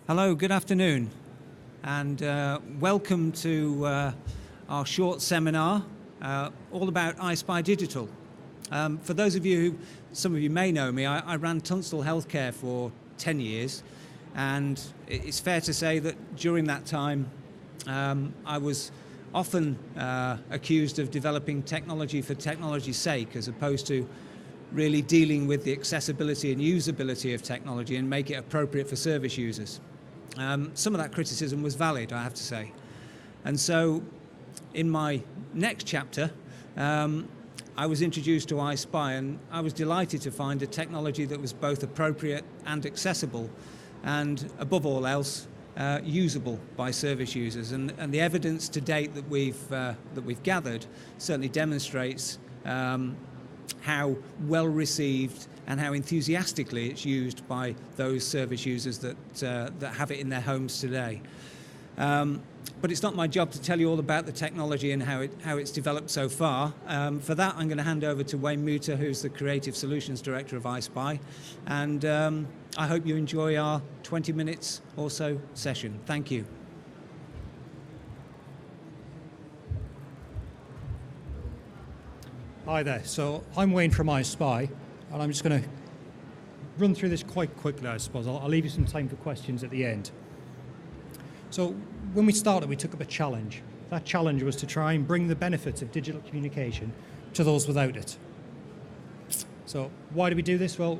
Hello, good afternoon, and welcome to our short seminar all about iSpy Digital. For those of you who, some of you may know me, I ran Tunstall Health+Care for 10 years, and it's fair to say that during that time I was often accused of developing technology for technology's sake, as opposed to really dealing with the accessibility and usability of technology and make it appropriate for service users. Some of that criticism was valid, I have to say. And so in my next chapter, I was introduced to iSpy, and I was delighted to find a technology that was both appropriate and accessible, and above all else, usable by service users. And the evidence to date that we've gathered certainly demonstrates how well received and how enthusiastically it's used by those service users that have it in their homes today. But it's not my job to tell you all about the technology and how it's developed so far. For that, I'm going to hand over to Wayne Muter, who's the Creative Solutions Director of iSpy, and I hope you enjoy our 20 minutes or so session. Thank you. Hi there, so I'm Wayne from iSpy, and I'm just going to run through this quite quickly, I suppose. I'll leave you some time for questions at the end. So when we started, we took up a challenge. That challenge was to try and bring the benefits of digital communication to those without it. So why did we do this? Well,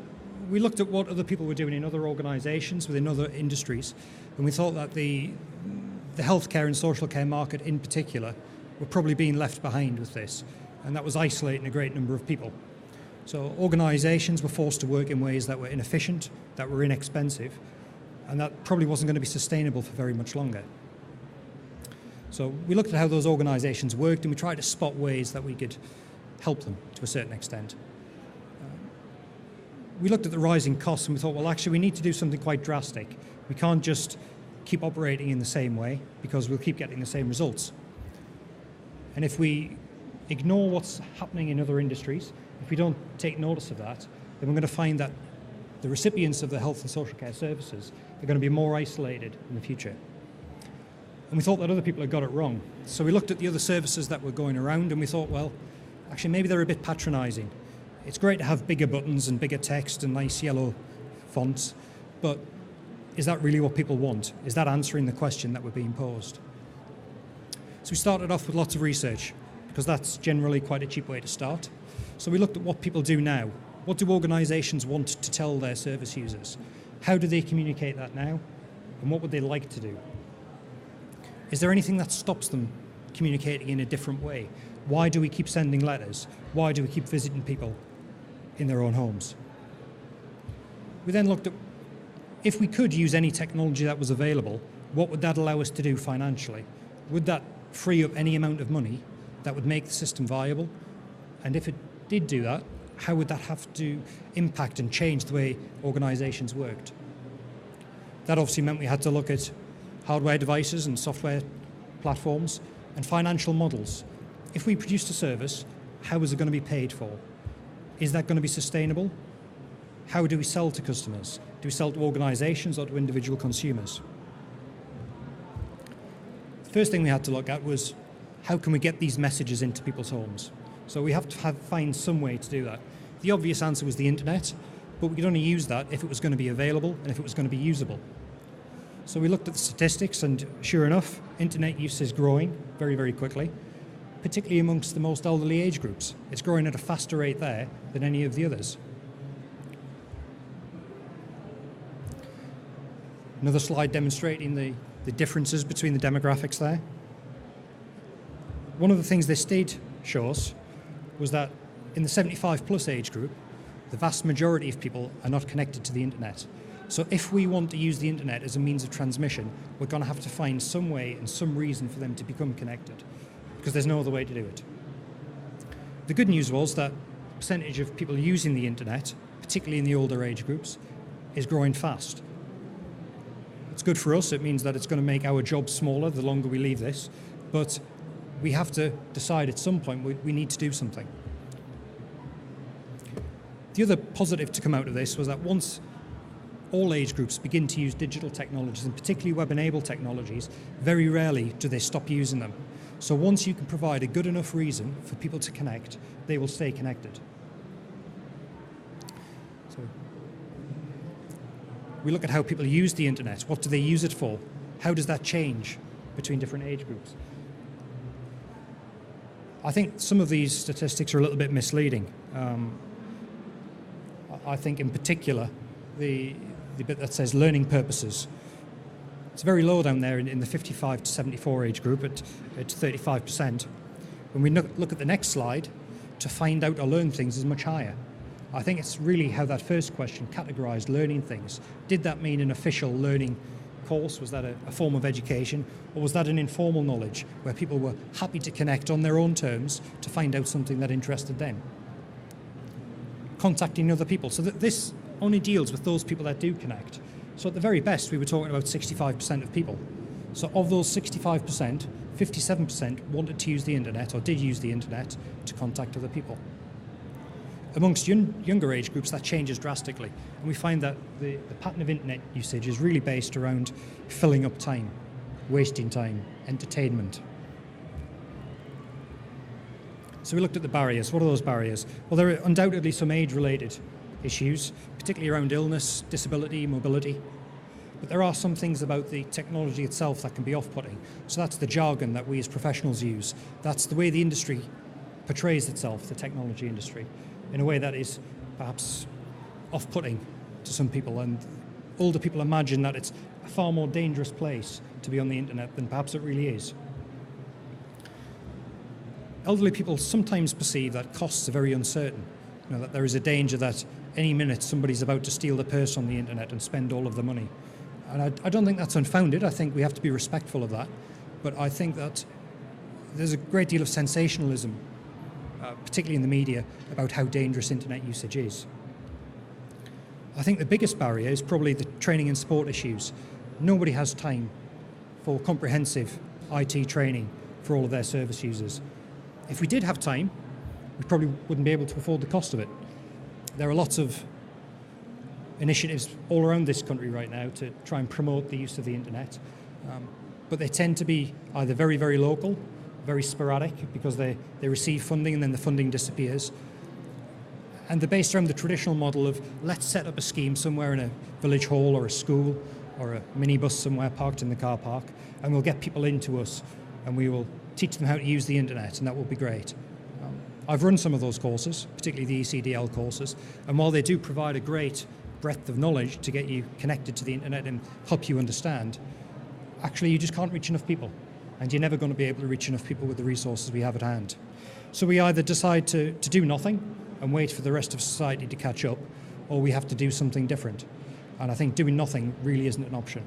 we looked at what other people were doing in other organisations, within other industries, and we thought that the healthcare and social care market in particular were probably being left behind with this. And that was isolating a great number of people. So organisations were forced to work in ways that were inefficient, that were inexpensive, and that probably wasn't going to be sustainable for very much longer. So we looked at how those organisations worked, and we tried to spot ways that we could help them to a certain extent. We looked at the rising costs, and we thought, well, actually, we need to do something quite drastic. We can't just keep operating in the same way, because we'll keep getting the same results. And if we ignore what's happening in other industries, if we don't take notice of that, then we're going to find that the recipients of the health and social care services are going to be more isolated in the future. And we thought that other people had got it wrong. So we looked at the other services that were going around, and we thought, well, actually maybe they're a bit patronising. It's great to have bigger buttons and bigger text and nice yellow fonts, but is that really what people want? Is that answering the question that we're being posed? So we started off with lots of research, because that's generally quite a cheap way to start. So we looked at what people do now. What do organisations want to tell their service users? How do they communicate that now? And what would they like to do? Is there anything that stops them communicating in a different way? Why do we keep sending letters? Why do we keep visiting people in their own homes? We then looked at, if we could use any technology that was available, what would that allow us to do financially? Would that free up any amount of money that would make the system viable? And if it did do that, how would that have to impact and change the way organisations worked? That obviously meant we had to look at hardware devices and software platforms and financial models. If we produced a service, how is it going to be paid for? Is that going to be sustainable? How do we sell to customers? Do we sell to organisations or to individual consumers? The first thing we had to look at was, how can we get these messages into people's homes? So we have to find some way to do that. The obvious answer was the internet, but we could only use that if it was going to be available and if it was going to be usable. So we looked at the statistics, and sure enough, internet use is growing very, very quickly, particularly amongst the most elderly age groups. It's growing at a faster rate there than any of the others. Another slide demonstrating the differences between the demographics there. One of the things this did show us was that in the 75 plus age group, the vast majority of people are not connected to the internet. So if we want to use the internet as a means of transmission, we're going to have to find some way and some reason for them to become connected, because there's no other way to do it. The good news was that the percentage of people using the internet, particularly in the older age groups, is growing fast. It's good for us. It means that it's going to make our jobs smaller the longer we leave this, but we have to decide at some point we need to do something. The other positive to come out of this was that once all age groups begin to use digital technologies, and particularly web-enabled technologies, very rarely do they stop using them. So once you can provide a good enough reason for people to connect, they will stay connected. So we look at how people use the internet. What do they use it for? How does that change between different age groups? I think some of these statistics are a little bit misleading. I think in particular, the bit that says learning purposes, it's very low down there in the 55 to 74 age group at 35%. When we look at the next slide, to find out or learn things is much higher. I think it's really how that first question categorised learning things. Did that mean an official learning course? Was that a form of education? Or was that an informal knowledge where people were happy to connect on their own terms to find out something that interested them? Contacting other people. So that this only deals with those people that do connect. So at the very best, we were talking about 65% of people. So of those 65%, 57% wanted to use the internet or did use the internet to contact other people. Amongst younger age groups, that changes drastically. And we find that the pattern of internet usage is really based around filling up time, wasting time, entertainment. So we looked at the barriers. What are those barriers? Well, there are undoubtedly some age-related issues, particularly around illness, disability, mobility. But there are some things about the technology itself that can be off-putting. So that's the jargon that we as professionals use. That's the way the industry portrays itself, the technology industry, in a way that is perhaps off-putting to some people. And older people imagine that it's a far more dangerous place to be on the internet than perhaps it really is. Elderly people sometimes perceive that costs are very uncertain. You know, that there is a danger that any minute somebody's about to steal the purse on the internet and spend all of the money. And I don't think that's unfounded. I think we have to be respectful of that. But I think that there's a great deal of sensationalism, particularly in the media, about how dangerous internet usage is. I think the biggest barrier is probably the training and support issues. Nobody has time for comprehensive IT training for all of their service users. If we did have time, we probably wouldn't be able to afford the cost of it. There are lots of initiatives all around this country right now to try and promote the use of the internet, but they tend to be either very, very local, very sporadic because they receive funding and then the funding disappears. And they're based around the traditional model of let's set up a scheme somewhere in a village hall or a school or a minibus somewhere parked in the car park, and we'll get people into us and we will teach them how to use the internet, and that will be great. I've run some of those courses, particularly the ECDL courses, and while they do provide a great breadth of knowledge to get you connected to the internet and help you understand, actually you just can't reach enough people, and you're never going to be able to reach enough people with the resources we have at hand. So we either decide to do nothing and wait for the rest of society to catch up, or we have to do something different. And I think doing nothing really isn't an option.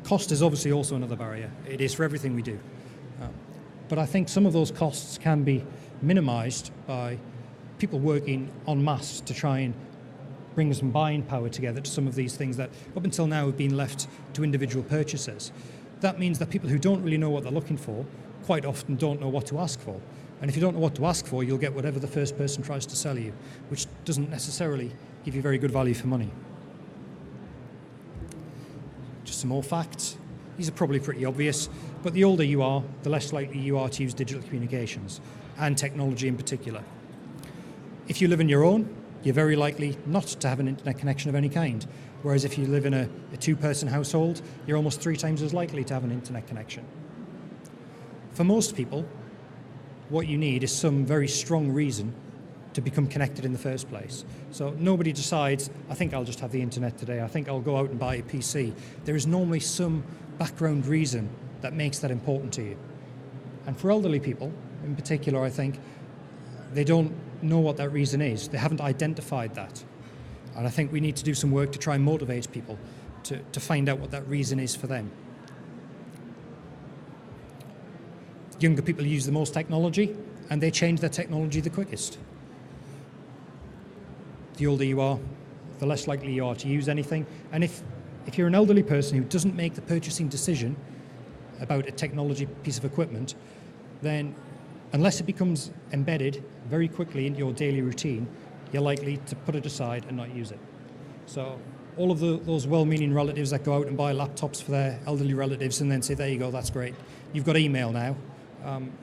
Cost is obviously also another barrier. It is for everything we do. But I think some of those costs can be minimised by people working en masse to try and bring some buying power together to some of these things that up until now have been left to individual purchasers. That means that people who don't really know what they're looking for quite often don't know what to ask for. And if you don't know what to ask for, you'll get whatever the first person tries to sell you, which doesn't necessarily give you very good value for money. Just some more facts. These are probably pretty obvious, but the older you are, the less likely you are to use digital communications, and technology in particular. If you live on your own, you're very likely not to have an internet connection of any kind, whereas if you live in a two-person household, you're almost 3 times as likely to have an internet connection. For most people, what you need is some very strong reason to become connected in the first place. So nobody decides, I think I'll just have the internet today, I think I'll go out and buy a PC. There is normally some background reason that makes that important to you. And for elderly people, in particular, I think, they don't know what that reason is. They haven't identified that. And I think we need to do some work to try and motivate people to find out what that reason is for them. Younger people use the most technology, and they change their technology the quickest. The older you are, the less likely you are to use anything. And if you're an elderly person who doesn't make the purchasing decision about a technology piece of equipment, then unless it becomes embedded very quickly into your daily routine, you're likely to put it aside and not use it. So all of those well-meaning relatives that go out and buy laptops for their elderly relatives and then say, there you go, that's great. You've got email now.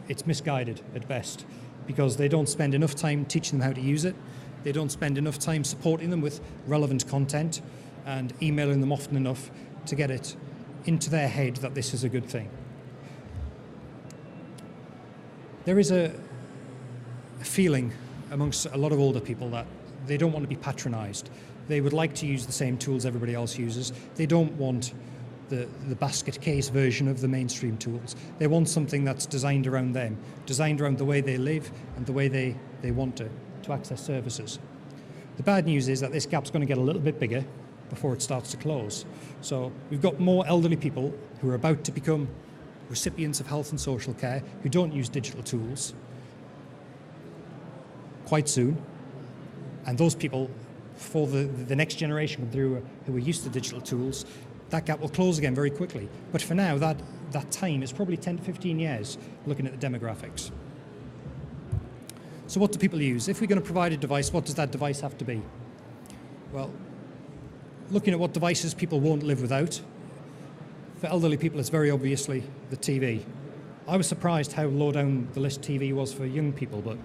It's misguided at best because they don't spend enough time teaching them how to use it. They don't spend enough time supporting them with relevant content and emailing them often enough to get it into their head that this is a good thing. There is a feeling amongst a lot of older people that they don't want to be patronised. They would like to use the same tools everybody else uses. They don't want the basket case version of the mainstream tools. They want something that's designed around them, designed around the way they live and the way they want to access services. The bad news is that this gap's going to get a little bit bigger before it starts to close. So we've got more elderly people who are about to become recipients of health and social care who don't use digital tools quite soon. And those people, for the next generation come through who are used to digital tools, that gap will close again very quickly. But for now, that time is probably 10 to 15 years looking at the demographics. So what do people use? If we're going to provide a device, what does that device have to be? Well, looking at what devices people won't live without, for elderly people it's very obviously the TV. I was surprised how low down the list TV was for young people, but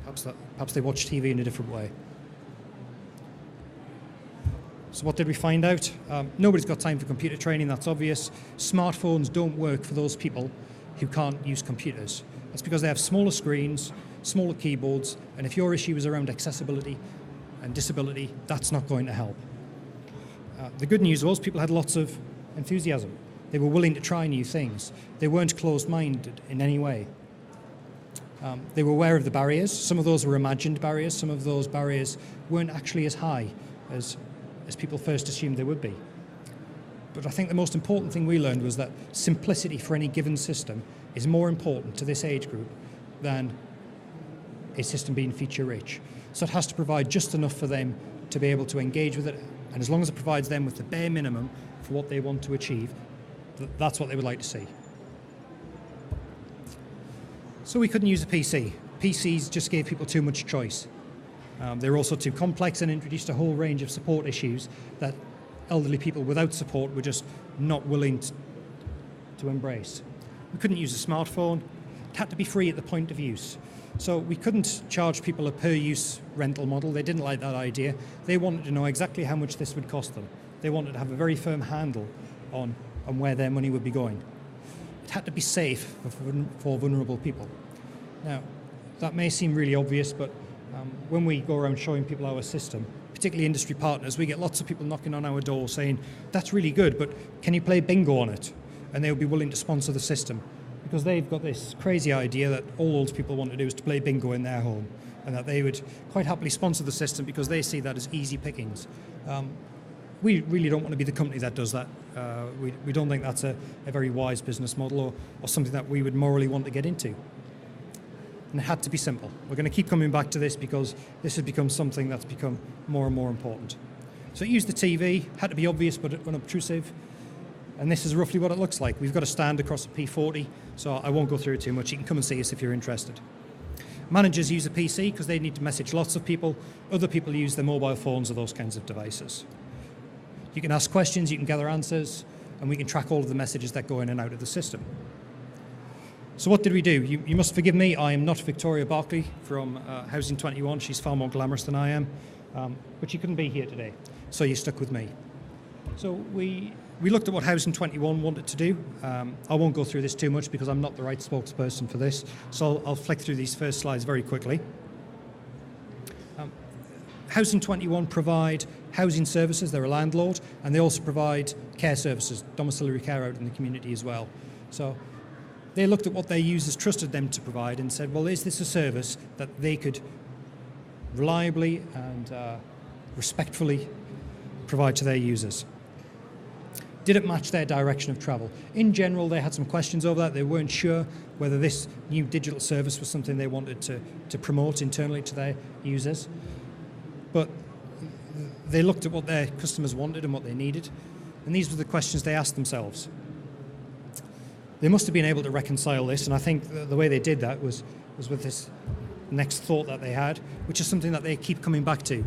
perhaps they watch TV in a different way. So what did we find out? Nobody's got time for computer training, that's obvious. Smartphones don't work for those people who can't use computers. That's because they have smaller screens, smaller keyboards, and if your issue is around accessibility and disability, that's not going to help. The good news was people had lots of enthusiasm. They were willing to try new things. They weren't closed-minded in any way. They were aware of the barriers. Some of those were imagined barriers. Some of those barriers weren't actually as high as people first assumed they would be. But I think the most important thing we learned was that simplicity for any given system is more important to this age group than a system being feature-rich. So it has to provide just enough for them to be able to engage with it, and as long as it provides them with the bare minimum for what they want to achieve, that's what they would like to see. So we couldn't use a PC. PCs just gave people too much choice. They were also too complex and introduced a whole range of support issues that elderly people without support were just not willing to embrace. We couldn't use a smartphone. It had to be free at the point of use. So we couldn't charge people a per-use rental model. They didn't like that idea. They wanted to know exactly how much this would cost them. They wanted to have a very firm handle on where their money would be going. It had to be safe for vulnerable people. Now, that may seem really obvious, but when we go around showing people our system, particularly industry partners, we get lots of people knocking on our door saying, that's really good, but can you play bingo on it? And they'll be willing to sponsor the system because they've got this crazy idea that all old people want to do is to play bingo in their home, and that they would quite happily sponsor the system because they see that as easy pickings. We really don't want to be the company that does that. We don't think that's a very wise business model or something that we would morally want to get into. And it had to be simple. We're going to keep coming back to this because this has become something that's become more and more important. So it used the TV, had to be obvious but unobtrusive, and this is roughly what it looks like. We've got a stand across a P40, so I won't go through it too much. You can come and see us if you're interested. Managers use a PC because they need to message lots of people. Other people use their mobile phones or those kinds of devices. You can ask questions, you can gather answers, and we can track all of the messages that go in and out of the system. So what did we do? You must forgive me, I am not Victoria Barclay from Housing 21. She's far more glamorous than I am, but she couldn't be here today, so you're stuck with me. So we looked at what Housing 21 wanted to do. I won't go through this too much because I'm not the right spokesperson for this, so I'll flick through these first slides very quickly. Housing 21 provide housing services, they're a landlord, and they also provide care services, domiciliary care out in the community as well. So they looked at what their users trusted them to provide and said, well, is this a service that they could reliably and respectfully provide to their users? Did it match their direction of travel? In general, they had some questions over that. They weren't sure whether this new digital service was something they wanted to promote internally to their users. But they looked at what their customers wanted and what they needed, and these were the questions they asked themselves. They must have been able to reconcile this, and I think the way they did that was with this next thought that they had, which is something that they keep coming back to.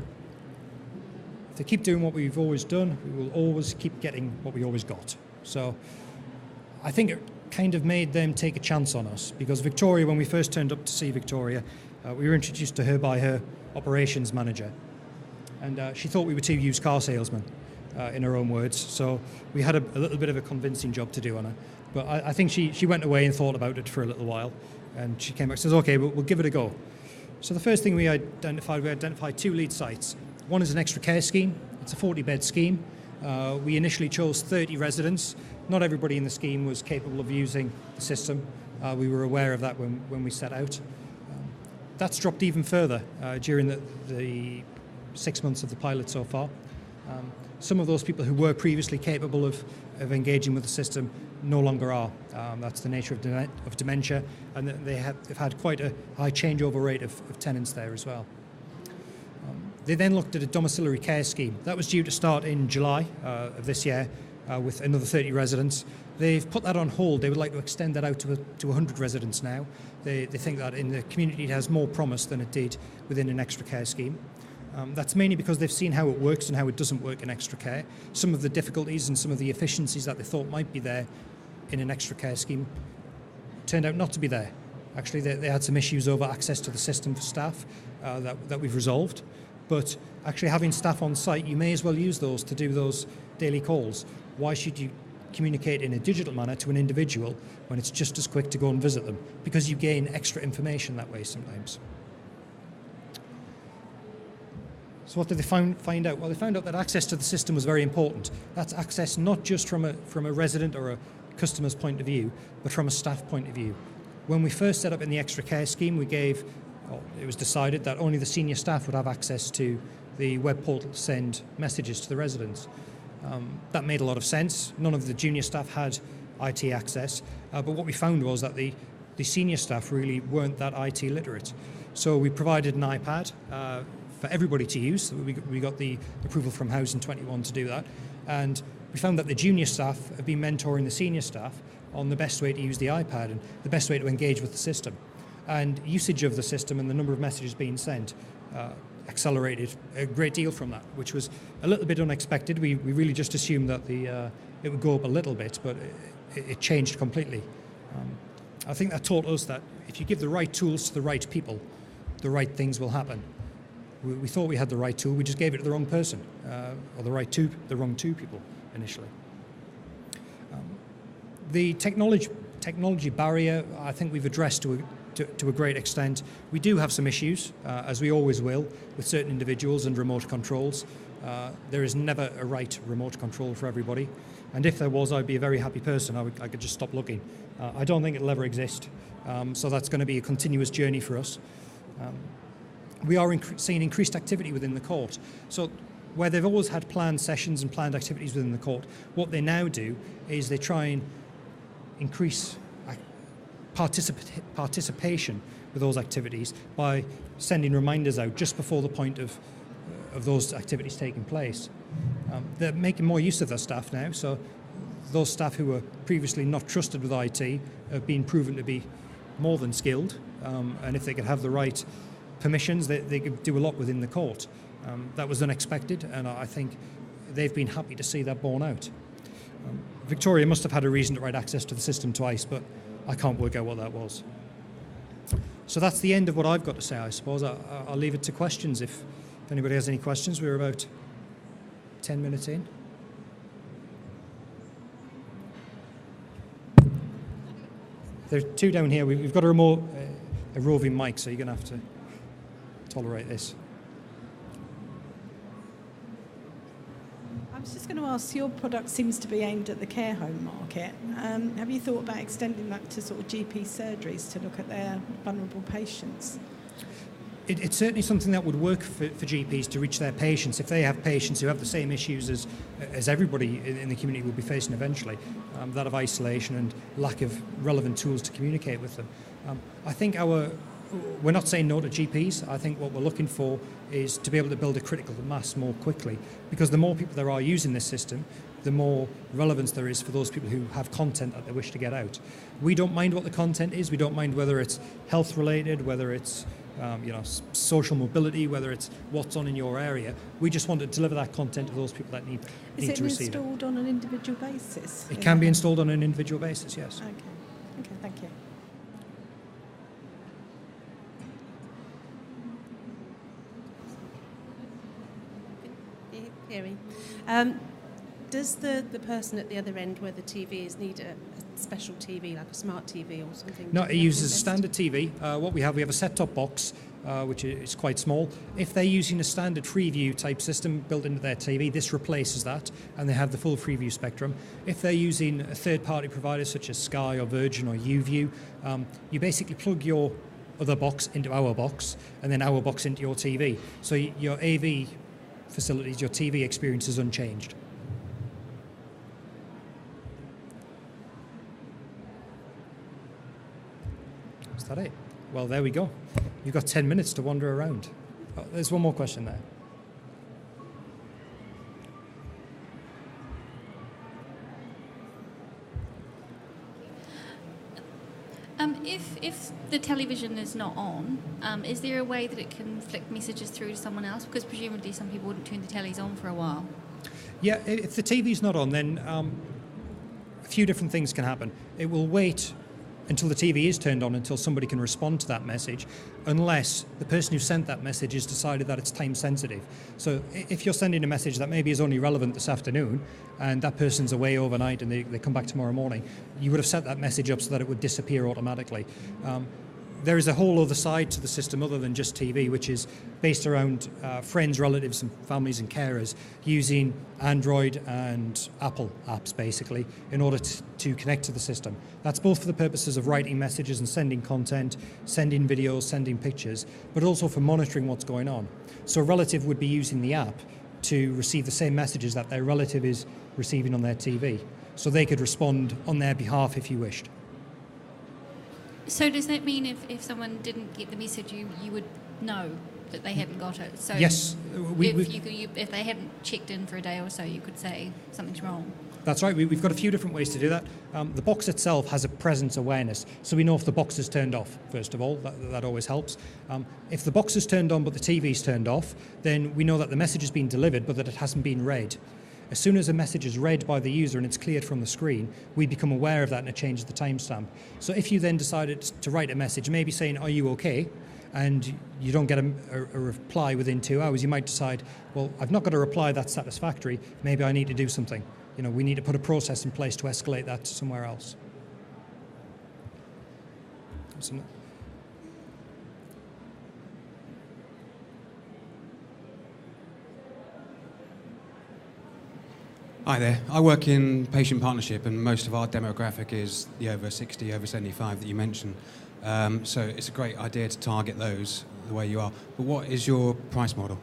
if they keep doing what we've always done, we will always keep getting what we always got. So I think it kind of made them take a chance on us, because Victoria, when we first turned up to see Victoria, we were introduced to her by her operations manager, and she thought we were two used car salesmen, in her own words. So we had a little bit of a convincing job to do on her. But I think she went away and thought about it for a little while, and she came back and says, okay, we'll give it a go. So the first thing we identified 2 lead sites. One is an extra care scheme. It's a 40-bed scheme. We initially chose 30 residents. Not everybody in the scheme was capable of using the system. We were aware of that when we set out. That's dropped even further during the 6 months of the pilot so far. Some of those people who were previously capable of engaging with the system no longer are. That's the nature of dementia, and they've had quite a high changeover rate of tenants there as well. They then looked at a domiciliary care scheme. That was due to start in July of this year with another 30 residents. They've put that on hold. They would like to extend that out to 100 residents now. They think that in the community it has more promise than it did within an extra care scheme. That's mainly because they've seen how it works and how it doesn't work in extra care. Some of the difficulties and some of the efficiencies that they thought might be there in an extra care scheme turned out not to be there. Actually, they had some issues over access to the system for staff that we've resolved. But actually having staff on site, you may as well use those to do those daily calls. Why should you communicate in a digital manner to an individual when it's just as quick to go and visit them? Because you gain extra information that way sometimes. So what did they find out? Well, they found out that access to the system was very important. That's access not just from a resident or a customer's point of view, but from a staff point of view. When we first set up in the extra care scheme, it was decided that only the senior staff would have access to the web portal to send messages to the residents. That made a lot of sense. None of the junior staff had IT access, but what we found was that the senior staff really weren't that IT literate. So we provided an iPad for everybody to use. We got the approval from Housing 21 to do that, and we found that the junior staff have been mentoring the senior staff on the best way to use the iPad and the best way to engage with the system. And usage of the system and the number of messages being sent accelerated a great deal from that, which was a little bit unexpected. We really just assumed that it would go up a little bit, but it changed completely. I think that taught us that if you give the right tools to the right people, the right things will happen. We thought we had the right tool, we just gave it to the wrong person, or the wrong two people initially. The technology barrier, I think we've addressed to a great extent. We do have some issues, as we always will, with certain individuals and remote controls. There is never a right remote control for everybody, and if there was, I'd be a very happy person. I could just stop looking. I don't think it'll ever exist, so that's going to be a continuous journey for us. We are seeing increased activity within the court. So where they've always had planned sessions and planned activities within the court, what they now do is they try and increase participation with those activities by sending reminders out just before the point of those activities taking place. They're making more use of their staff now, so those staff who were previously not trusted with IT have been proven to be more than skilled, and if they could have the right permissions, they could do a lot within the court. That was unexpected, and I think they've been happy to see that borne out. Victoria must have had a reason to write access to the system twice, but I can't work out what that was. So that's the end of what I've got to say, I suppose. I'll leave it to questions if anybody has any questions. We're about 10 minutes in. There's 2 down here. We've got a roving mic, so you're going to have to tolerate this. I was just going to ask, your product seems to be aimed at the care home market. Have you thought about extending that to sort of GP surgeries to look at their vulnerable patients? It's certainly something that would work for GPs to reach their patients. If they have patients who have the same issues as everybody in the community will be facing eventually, that of isolation and lack of relevant tools to communicate with them. I think we're not saying no to GPs. I think what we're looking for is to be able to build a critical mass more quickly, because the more people there are using this system, the more relevance there is for those people who have content that they wish to get out. We don't mind what the content is. We don't mind whether it's health related, whether it's social mobility, whether it's what's on in your area. We just want to deliver that content to those people that need to receive it. Is it installed on an individual basis? It can be installed on an individual basis, yes. Okay, thank you. Hearing. Does the person at the other end where the TV is need a special TV, like a smart TV or something? No, it uses a standard TV. What we have a set-top box, which is quite small. If they're using a standard Freeview type system built into their TV, this replaces that, and they have the full Freeview spectrum. If they're using a third-party provider such as Sky or Virgin or UView, you basically plug your other box into our box, and then our box into your TV. So your AV facilities, your TV experience is unchanged. Is that it? Well, there we go. You've got 10 minutes to wander around. Oh, there's one more question there. If the television is not on, is there a way that it can flick messages through to someone else? Because presumably some people wouldn't turn the tellies on for a while. Yeah, if the TV's not on, then a few different things can happen. It will wait until the TV is turned on, until somebody can respond to that message, unless the person who sent that message has decided that it's time sensitive. So if you're sending a message that maybe is only relevant this afternoon, and that person's away overnight and they come back tomorrow morning, you would have set that message up so that it would disappear automatically. There is a whole other side to the system other than just TV, which is based around friends, relatives and families and carers using Android and Apple apps basically in order to connect to the system. That's both for the purposes of writing messages and sending content, sending videos, sending pictures, but also for monitoring what's going on. So a relative would be using the app to receive the same messages that their relative is receiving on their TV. So they could respond on their behalf if you wished. So does that mean if someone didn't get the message, you would know that they hadn't got it? So yes. If they hadn't checked in for a day or so, you could say something's wrong. That's right. We've got a few different ways to do that. The box itself has a presence awareness, so we know if the box is turned off, first of all. That always helps. If the box is turned on but the TV's turned off, then we know that the message has been delivered but that it hasn't been read. As soon as a message is read by the user and it's cleared from the screen, we become aware of that and it changes the timestamp. So if you then decided to write a message, maybe saying, "Are you okay?" and you don't get a reply within 2 hours, you might decide, well, I've not got a reply that's satisfactory, maybe I need to do something. We need to put a process in place to escalate that to somewhere else. Hi there. I work in patient partnership, and most of our demographic is the over 60, over 75 that you mentioned. So it's a great idea to target those the way you are. But what is your price model?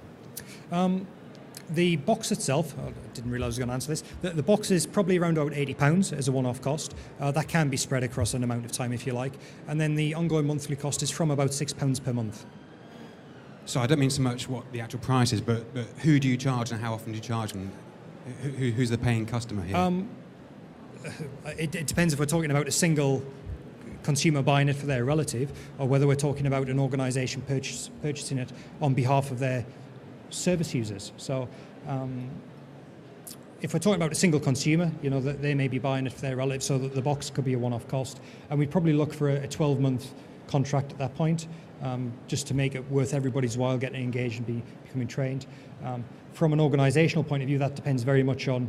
The box itself, I didn't realise I was going to answer this, the box is probably around about £80 as a one-off cost. That can be spread across an amount of time if you like. And then the ongoing monthly cost is from about £6 per month. So I don't mean so much what the actual price is, but who do you charge and how often do you charge them? Who's the paying customer here? It depends if we're talking about a single consumer buying it for their relative or whether we're talking about an organisation purchasing it on behalf of their service users. So if we're talking about a single consumer, that they may be buying it for their relative, so that the box could be a one-off cost. And we'd probably look for a 12-month contract at that point, just to make it worth everybody's while getting engaged and becoming trained. From an organisational point of view, that depends very much on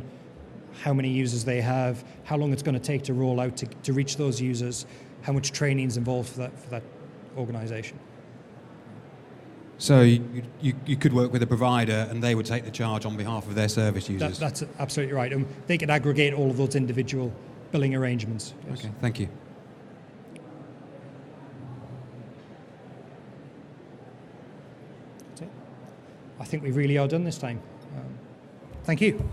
how many users they have, how long it's going to take to roll out to reach those users, how much training is involved for that organisation. So you could work with a provider and they would take the charge on behalf of their service users? That's absolutely right. And they could aggregate all of those individual billing arrangements. Yes. Okay, thank you. I think we really are done this time. Thank you.